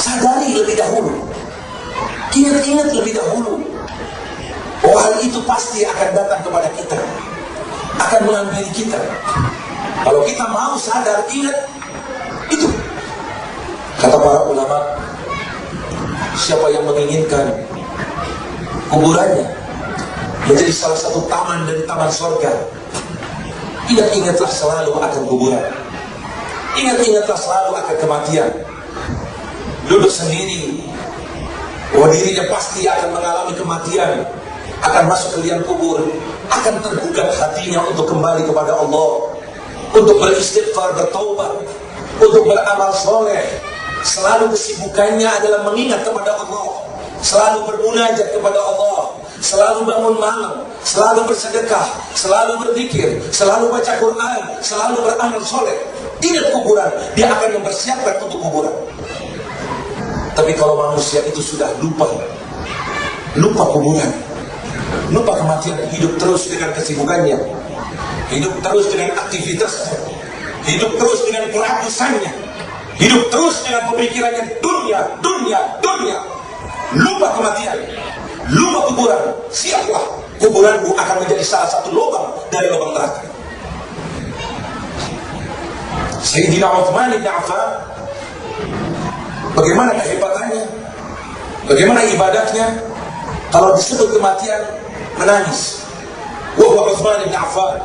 sadari lebih dahulu, ingat-ingat lebih dahulu, bahwa hal itu pasti akan datang kepada kita, akan menghampiri kita. Kalau kita mau sadar, ingat itu. Kata para ulama, siapa yang menginginkan kuburannya menjadi salah satu taman dari taman surga, ingat-ingatlah selalu akan kuburan, ingat-ingatlah selalu akan kematian. Duduk sendiri, bahwa dirinya pasti akan mengalami kematian, akan masuk ke liang kubur, akan tergugat hatinya untuk kembali kepada Allah, untuk beristighfar, bertaubat, untuk beramal soleh. Selalu kesibukannya adalah mengingat kepada Allah, selalu bermunajat kepada Allah, selalu bangun malam, selalu bersedekah, selalu berzikir, selalu baca Quran, selalu beramal soleh. Ingat kuburan, dia akan mempersiapkan untuk kuburan. Tapi kalau manusia itu sudah lupa kuburan, lupa kematian, hidup terus dengan kesibukannya, hidup terus dengan aktivitasnya, hidup terus dengan kerakusannya, hidup terus dengan pemikirannya dunia, lupa kematian, lupa kuburan. Siaplah, kuburanmu akan menjadi salah satu lubang dari lubang neraka. Sayyidina Uthman bin Affan, bagaimana kehebatannya, bagaimana ibadahnya. Kalau disebut kematian, menangis. Wahwa Uthman bin Affan,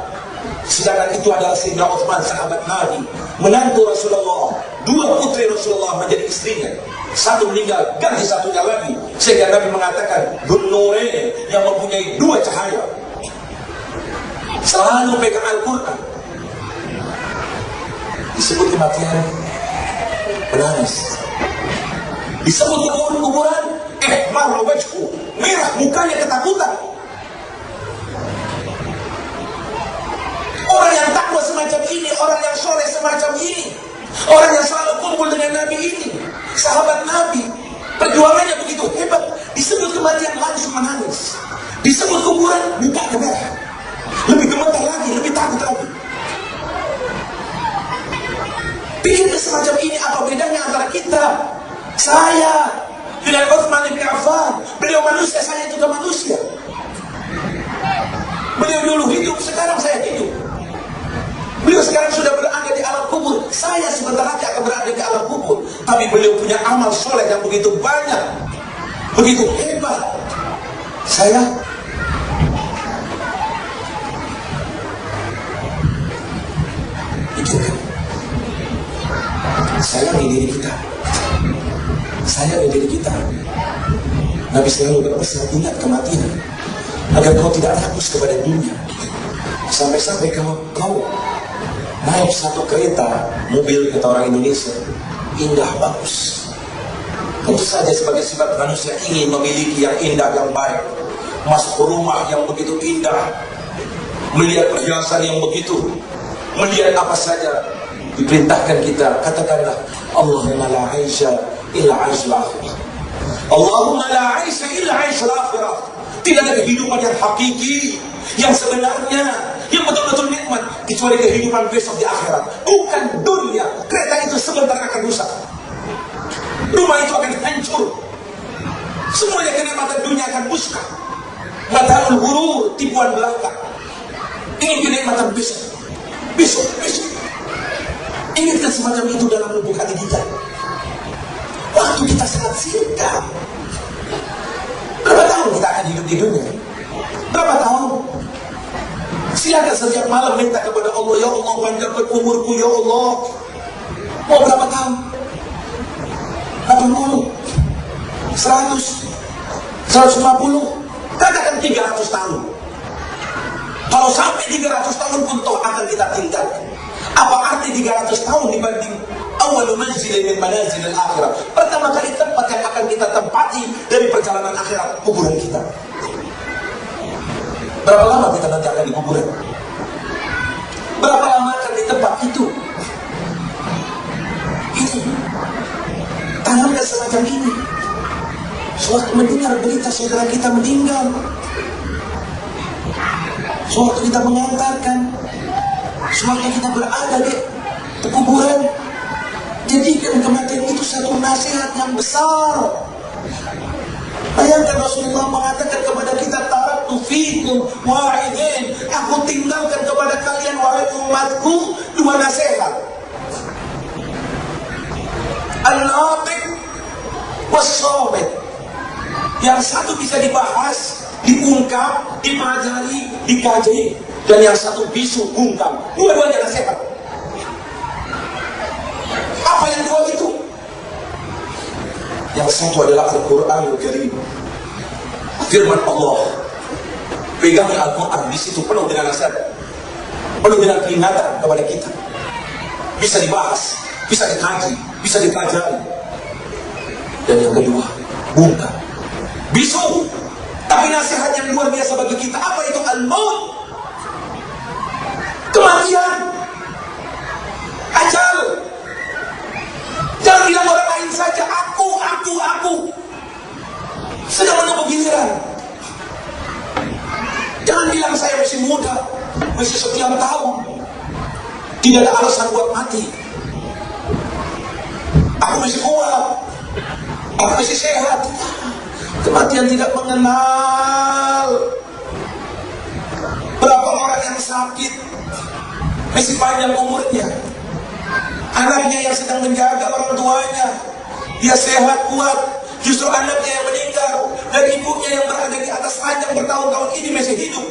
sedangkan itu adalah Sayyidina Uthman, sahabat Nabi, menantu Rasulullah, dua putri Rasulullah menjadi istrinya. Satu meninggal, ganti satunya lagi, sehingga Nabi mengatakan Dzun-Nurain, yang mempunyai dua cahaya. Selalu pegang Al-Quran. Disebut kematian, menangis. Disebut kuburan, marra wajhu, merah mukanya ketakutan. Orang yang takwa semacam ini, orang yang soleh semacam ini, orang yang selalu kumpul dengan Nabi ini, sahabat Nabi, perjuangannya begitu hebat. Disebut kematian langsung menangis. Disebut kuburan, mukanya merah, lebih gemetar lagi, lebih takut lagi. Pikir semacam ini, apa bedanya antara kita, saya dengan Uthman bin Affan? Beliau manusia, saya juga manusia. Beliau dulu hidup, sekarang saya hidup. Beliau sekarang sudah berada di alam kubur, saya sebentar lagi akan berada di alam kubur. Tapi beliau punya amal soleh yang begitu banyak, begitu hebat. Saya pikirkan, sayangi diri kita, sayangi diri kita. Nabi selalu berpesan, ingat kematian, agar kau tidak rakus kepada dunia. Sampai-sampai kau naik satu kereta, mobil kata orang Indonesia, indah, bagus. Tentu saja sebagai sifat manusia ingin memiliki yang indah, yang baik. Masuk rumah yang begitu indah, melihat perhiasan yang begitu, melihat apa saja. Diperintahkan kita, katakanlah Allahumma la aisha illa aishul akhirah, Allahumma la aisha illa aishul akhirah. Tidak ada kehidupan yang hakiki, yang sebenarnya, yang betul-betul nikmat, kecuali kehidupan besok di akhirat. Bukan dunia. Kereta itu sebentar akan rusak, rumah itu akan hancur, semuanya kenikmatan dunia akan musnah. Mata'ul ghurur, tipuan belaka. Ingin kenikmatan besok. Ingatkan semacam itu dalam lubuk hati kita. Waktu kita sangat singkat. Berapa tahun kita akan hidup di dunia? Berapa tahun? Silakan setiap malam minta kepada Allah, ya Allah panjangkan umurku, ya Allah. Mau berapa tahun? 80, 100, 150, katakan 300 tahun. Kalau sampai 300 tahun pun toh akan kita tinggalkan. Apa arti 300 tahun dibanding awal manzil min manazil al-akhirah? Pertama kali tempat yang akan kita tempati dari perjalanan akhirat, kuburan kita. Berapa lama kita nanti akan di kuburan? Berapa lama akan di tempat itu? Ini tanamkan semacam ini. Sewaktu mendengar berita saudara kita meninggal, sewaktu kita mengantarkan, sewaktu kita berada di kuburan, Jadikan kematian itu satu nasihat yang besar. Bayangkan Rasulullah mengatakan kepada kita, taraktu fikum wa'idin, aku tinggalkan kepada kalian wahai umatku dua nasihat. Al-natiq was-shamit. Yang satu bisa dibahas, diungkap, dipelajari, dikaji, dan yang satu bisu, bungkam. Dua-duanya nasihat. Apa yang dua itu? Yang satu adalah Al-Quranul Karim, firman Allah. Pegang Al-Quran, di situ penuh dengan nasihat, penuh dengan peringatan kepada kita. Bisa dibahas, bisa dikaji, bisa dipelajari. Dan yang kedua, bungkam, bisu, tapi nasihat yang luar biasa bagi kita. Apa itu? Al-maut, kematian, ajal. Jangan bilang orang lain saja, aku. Sedang menunggu giliran. Jangan bilang saya masih muda, masih sekian tahun, tidak ada alasan buat mati. Aku masih kuat, aku masih sehat. Kematian tidak mengenal. Berapa orang yang sakit, masih panjang umurnya. Anaknya yang sedang menjaga orang tuanya, dia sehat, kuat. Justru anaknya yang meninggal dan ibunya yang berada di atas ranjang bertahun-tahun ini masih hidup.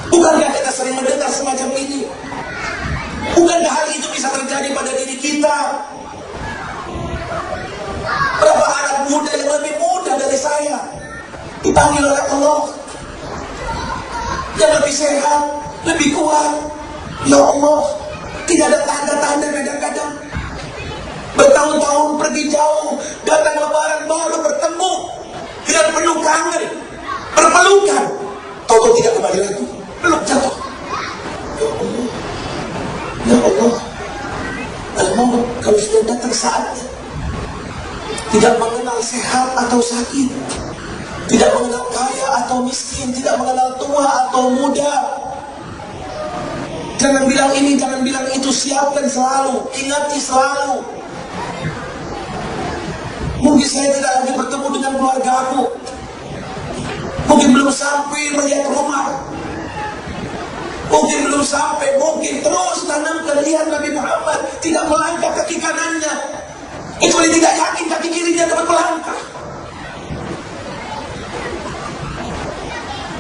Bukankah kita sering mendengar semacam ini? Bukankah hal itu bisa terjadi pada diri kita? Berapa anak muda yang lebih muda dari saya dipanggil oleh Allah, yang lebih sehat, lebih kuat. Ya Allah, tidak ada tanda-tanda kadang-kadang. Bertahun-tahun pergi jauh, datang lebaran baru bertemu dengan penuh kangen, berpelukan, tahu tidak kembali lagi, peluk jatuh. Ya Allah, al-maut kalau sudah datang saatnya, tidak mengenal sehat atau sakit, tidak mengenal kaya atau miskin, tidak mengenal tua atau muda. Jangan bilang ini, jangan bilang itu, siapkan selalu, ingati selalu. Mungkin saya tidak lagi bertemu dengan keluarga aku, mungkin belum sampai melihat rumah, mungkin belum sampai, mungkin terus tanamkan, lihat Nabi Muhammad tidak melangkah kaki kanannya, kecuali tidak yakin kaki kirinya dapat melangkah.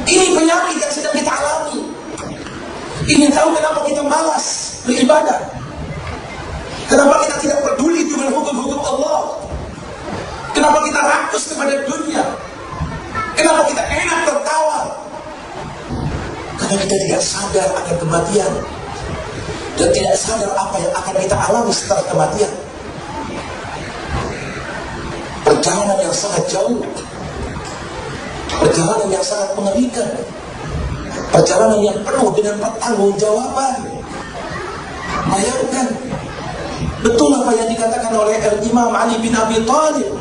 Ini penyakit yang sedang kita alami. Ingin tahu kenapa kita malas beribadah? Kenapa kita tidak peduli dengan hukum-hukum Allah? Kenapa kita rakus kepada dunia? Kenapa kita enak tertawa? Karena kita tidak sadar akan kematian, dan tidak sadar apa yang akan kita alami setelah kematian. Perjalanan yang sangat jauh, perjalanan yang sangat mengerikan, perjalanan yang penuh dengan pertanggungjawaban. Bayangkan, betul apa yang dikatakan oleh Imam Ali bin Abi Thalib,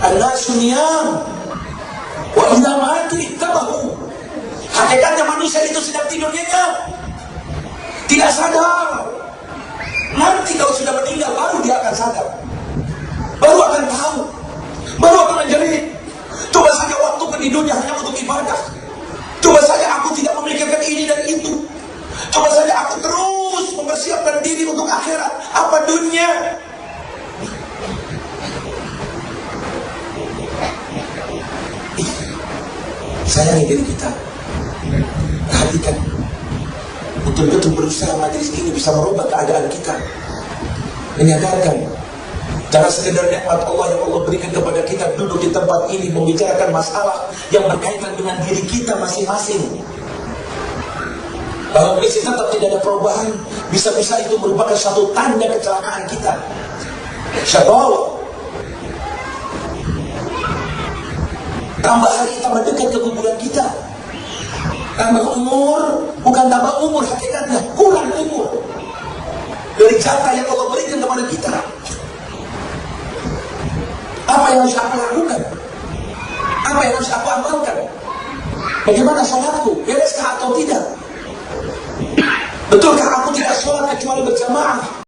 an-nasu niyam wa idza matu ittabahu. Hakikatnya manusia itu sedang tidur nyenyak, tidak sadar. Nanti kalau sudah meninggal baru dia akan sadar, baru akan tahu, baru akan menjerit. Coba saja waktu di dunia hanya untuk ibadah. Coba saja aku tidak memikirkan ini dan itu. Coba saja aku terus mempersiapkan diri untuk akhirat. Apa dunia? Sayangi diri kita. Perhatikan. Betul-betul berusaha majelis ini bisa merubah keadaan kita. Menyadarkan, jangan sekedar nikmat Allah yang Allah berikan kepada kita, duduk di tempat ini membicarakan masalah yang berkaitan dengan diri kita masing-masing. Kalau masih tetap tidak ada perubahan, bisa-bisa itu merupakan satu tanda kecelakaan kita. Syaitan. Tambah hari tambah dekat ke kuburan kita. Tambah umur, bukan tambah umur hakikatnya, kurang umur dari jatah yang Allah berikan kepada kita. Apa yang harus aku lakukan? Apa yang harus aku amalkan? Bagaimana sholatku? Bereskah atau tidak? Betulkah aku tidak sholat kecuali berjamaah?